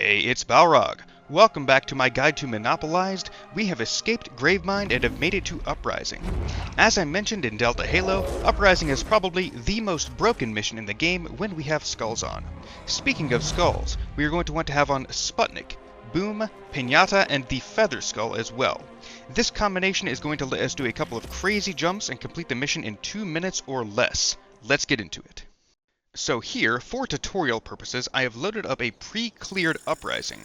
Hey, it's Balrog. Welcome back to my guide to Monopolized. We have escaped Gravemind and have made it to Uprising. As I mentioned in Delta Halo, Uprising is probably the most broken mission in the game when we have skulls on. Speaking of skulls, we are going to want to have on Sputnik, Boom, Piñata, and the Feather Skull as well. This combination is going to let us do a couple of crazy jumps and complete the mission in 2 minutes or less. Let's get into it. So here, for tutorial purposes, I have loaded up a pre-cleared Uprising.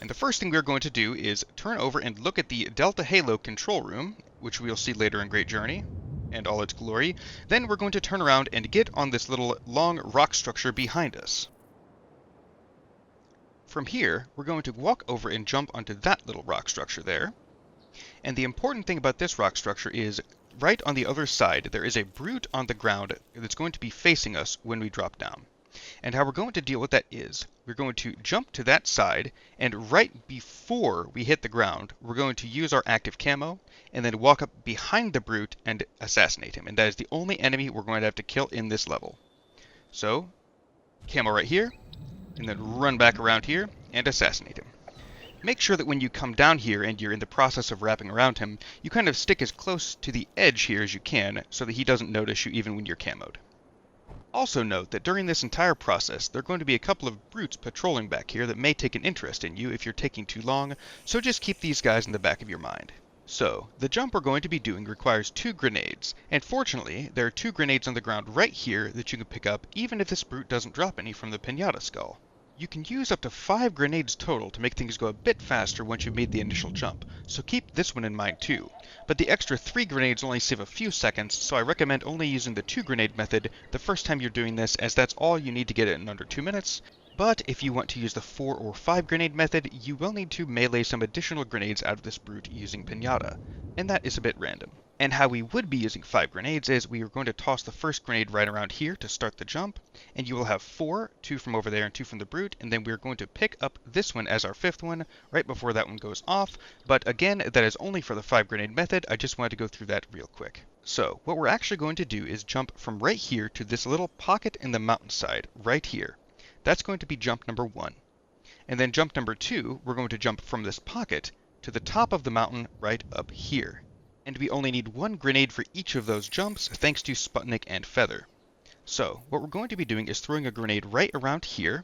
And the first thing we're going to do is turn over and look at the Delta Halo control room, which we'll see later in Great Journey, and all its glory. Then we're going to turn around and get on this little long rock structure behind us. From here, we're going to walk over and jump onto that little rock structure there. And the important thing about this rock structure is, right on the other side, there is a brute on the ground that's going to be facing us when we drop down. And how we're going to deal with that is, we're going to jump to that side, and right before we hit the ground, we're going to use our active camo, and then walk up behind the brute and assassinate him. And that is the only enemy we're going to have to kill in this level. So, camo right here, and then run back around here and assassinate him. Make sure that when you come down here and you're in the process of wrapping around him, you kind of stick as close to the edge here as you can so that he doesn't notice you even when you're camoed. Also note that during this entire process, there are going to be a couple of brutes patrolling back here that may take an interest in you if you're taking too long, so just keep these guys in the back of your mind. So, the jump we're going to be doing requires 2 grenades, and fortunately, there are 2 grenades on the ground right here that you can pick up even if this brute doesn't drop any from the Piñata skull. You can use up to 5 grenades total to make things go a bit faster once you've made the initial jump, so keep this one in mind too. But the extra 3 grenades only save a few seconds, so I recommend only using the 2 grenade method the first time you're doing this, as that's all you need to get it in under 2 minutes. But if you want to use the 4 or 5 grenade method, you will need to melee some additional grenades out of this brute using Piñata, and that is a bit random. And how we would be using 5 grenades is we are going to toss the first grenade right around here to start the jump, and you will have 4, 2 from over there and 2 from the brute, and then we're going to pick up this one as our 5th one right before that one goes off. But again, that is only for the 5 grenade method. I just wanted to go through that real quick. So, what we're actually going to do is jump from right here to this little pocket in the mountainside right here. That's going to be jump number 1. And then jump number 2, we're going to jump from this pocket to the top of the mountain right up here. And we only need 1 grenade for each of those jumps, thanks to Sputnik and Feather. So, what we're going to be doing is throwing a grenade right around here,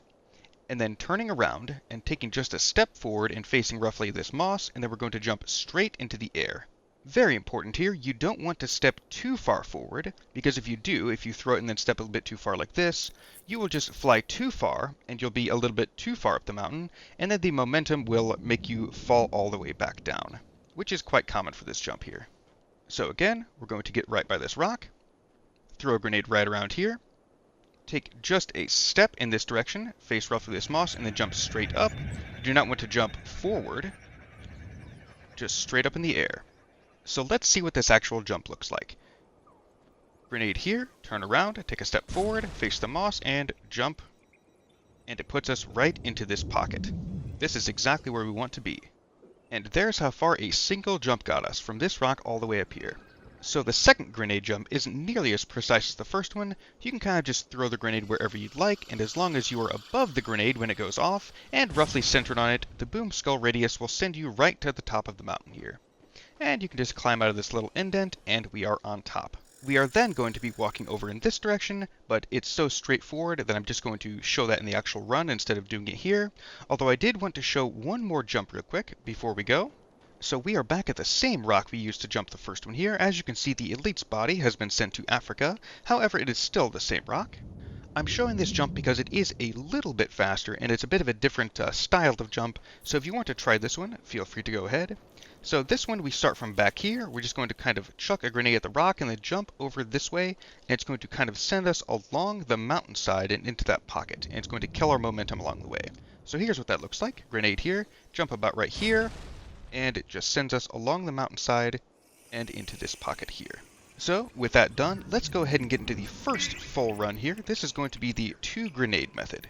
and then turning around and taking just a step forward and facing roughly this moss, and then we're going to jump straight into the air. Very important here, you don't want to step too far forward, because if you do, if you throw it and then step a little bit too far like this, you will just fly too far, and you'll be a little bit too far up the mountain, and then the momentum will make you fall all the way back down, which is quite common for this jump here. So again, we're going to get right by this rock, throw a grenade right around here, take just a step in this direction, face roughly this moss, and then jump straight up. You do not want to jump forward, just straight up in the air. So let's see what this actual jump looks like. Grenade here, turn around, take a step forward, face the moss, and jump. And it puts us right into this pocket. This is exactly where we want to be. And there's how far a single jump got us, from this rock all the way up here. So the second grenade jump isn't nearly as precise as the first one. You can kind of just throw the grenade wherever you'd like, and as long as you are above the grenade when it goes off, and roughly centered on it, the boom skull radius will send you right to the top of the mountain here. And you can just climb out of this little indent, and we are on top. We are then going to be walking over in this direction, but it's so straightforward that I'm just going to show that in the actual run instead of doing it here. Although I did want to show one more jump real quick before we go. So we are back at the same rock we used to jump the first one here. As you can see, the elite's body has been sent to Africa. However, it is still the same rock. I'm showing this jump because it is a little bit faster, and it's a bit of a different style of jump. So if you want to try this one, feel free to go ahead. So this one, we start from back here. We're just going to kind of chuck a grenade at the rock and then jump over this way. And it's going to kind of send us along the mountainside and into that pocket. And it's going to kill our momentum along the way. So here's what that looks like. Grenade here, jump about right here, and it just sends us along the mountainside and into this pocket here. So with that done, let's go ahead and get into the first full run here. This is going to be the 2 grenade method.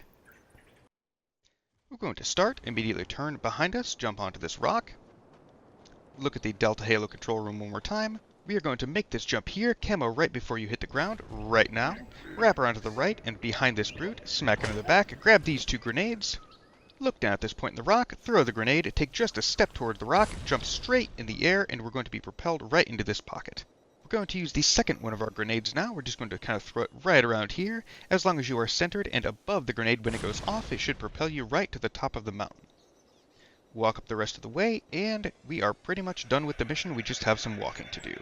We're going to start, immediately turn behind us, jump onto this rock. Look at the Delta Halo control room one more time. We are going to make this jump here, camo right before you hit the ground, right now. Wrap around to the right and behind this brute, smack him in the back, grab these 2 grenades, Look down at this point in the rock, throw the grenade, take just a step toward the rock, jump straight in the air, and we're going to be propelled right into this pocket. We're going to use the second one of our grenades now. We're just going to kind of throw it right around here. As long as you are centered and above the grenade when it goes off, it should propel you right to the top of the mountain. Walk up the rest of the way, and we are pretty much done with the mission. We just have some walking to do.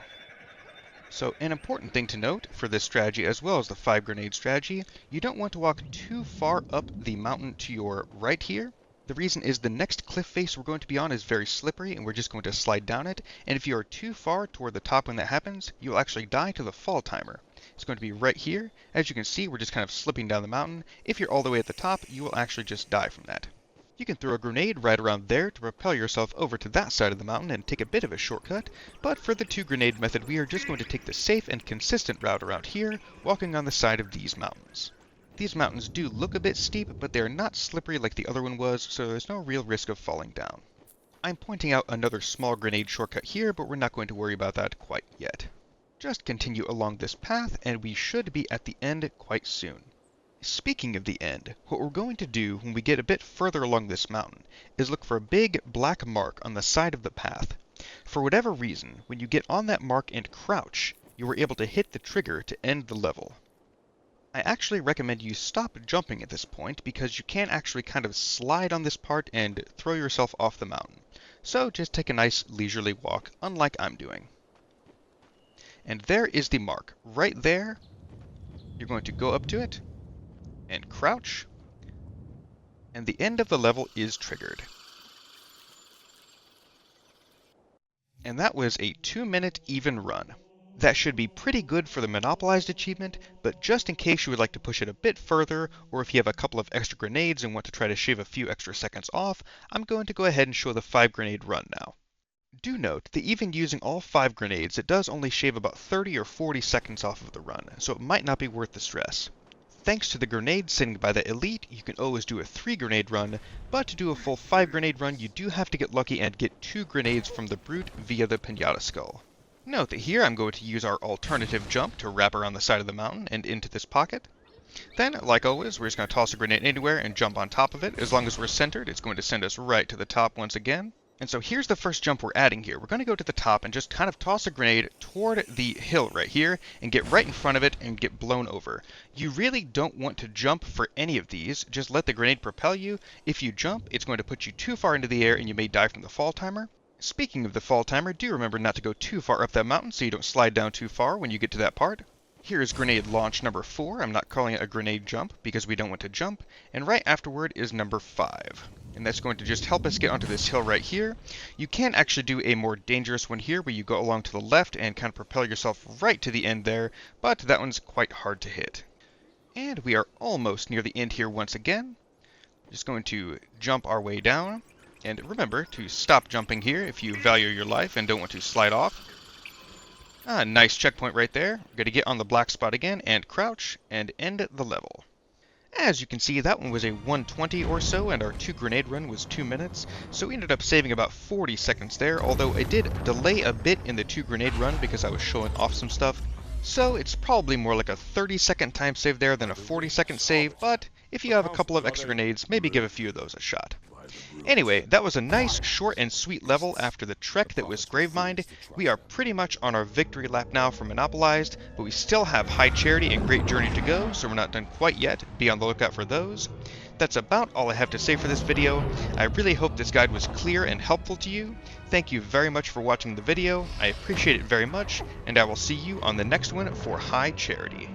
So an important thing to note for this strategy, as well as the 5 grenade strategy, you don't want to walk too far up the mountain to your right here. The reason is the next cliff face we're going to be on is very slippery, and we're just going to slide down it. And if you are too far toward the top when that happens, you'll actually die to the fall timer. It's going to be right here. As you can see, we're just kind of slipping down the mountain. If you're all the way at the top, you will actually just die from that. You can throw a grenade right around there to propel yourself over to that side of the mountain and take a bit of a shortcut, but for the 2 grenade method, we are just going to take the safe and consistent route around here, walking on the side of these mountains. These mountains do look a bit steep, but they are not slippery like the other one was, so there's no real risk of falling down. I'm pointing out another small grenade shortcut here, but we're not going to worry about that quite yet. Just continue along this path, and we should be at the end quite soon. Speaking of the end, what we're going to do when we get a bit further along this mountain is look for a big black mark on the side of the path. For whatever reason, when you get on that mark and crouch, you are able to hit the trigger to end the level. I actually recommend you stop jumping at this point because you can actually kind of slide on this part and throw yourself off the mountain. So just take a nice leisurely walk, unlike I'm doing. And there is the mark. Right there, you're going to go up to it and crouch, and the end of the level is triggered. And that was a 2-minute even run. That should be pretty good for the Monopolized achievement, but just in case you would like to push it a bit further, or if you have a couple of extra grenades and want to try to shave a few extra seconds off, I'm going to go ahead and show the 5 grenade run now. Do note that even using all 5 grenades, it does only shave about 30 or 40 seconds off of the run, so it might not be worth the stress. Thanks to the grenade sitting by the elite, you can always do a 3 grenade run, but to do a full 5 grenade run, you do have to get lucky and get 2 grenades from the brute via the Piñata skull. Note that here I'm going to use our alternative jump to wrap around the side of the mountain and into this pocket. Then, like always, we're just going to toss a grenade anywhere and jump on top of it. As long as we're centered, it's going to send us right to the top once again. And so here's the first jump we're adding here. We're going to go to the top and just kind of toss a grenade toward the hill right here and get right in front of it and get blown over. You really don't want to jump for any of these. Just let the grenade propel you. If you jump, it's going to put you too far into the air and you may die from the fall timer. Speaking of the fall timer, do remember not to go too far up that mountain so you don't slide down too far when you get to that part. Here is grenade launch number 4. I'm not calling it a grenade jump because we don't want to jump. And right afterward is number 5. And that's going to just help us get onto this hill right here. You can actually do a more dangerous one here where you go along to the left and kind of propel yourself right to the end there, but that one's quite hard to hit. And we are almost near the end here once again. Just going to jump our way down. And remember to stop jumping here if you value your life and don't want to slide off. Nice checkpoint right there. We're going to get on the black spot again and crouch and end the level. As you can see, that one was a 120 or so, and our 2 grenade run was 2 minutes, so we ended up saving about 40 seconds there, although I did delay a bit in the 2 grenade run because I was showing off some stuff. So it's probably more like a 30-second time save there than a 40-second save, but if you have a couple of extra grenades, maybe give a few of those a shot. Anyway, that was a nice, short, and sweet level after the trek that was Gravemined. We are pretty much on our victory lap now for Monopolized, but we still have High Charity and Great Journey to go, so we're not done quite yet. Be on the lookout for those. That's about all I have to say for this video. I really hope this guide was clear and helpful to you. Thank you very much for watching the video. I appreciate it very much, and I will see you on the next one for High Charity.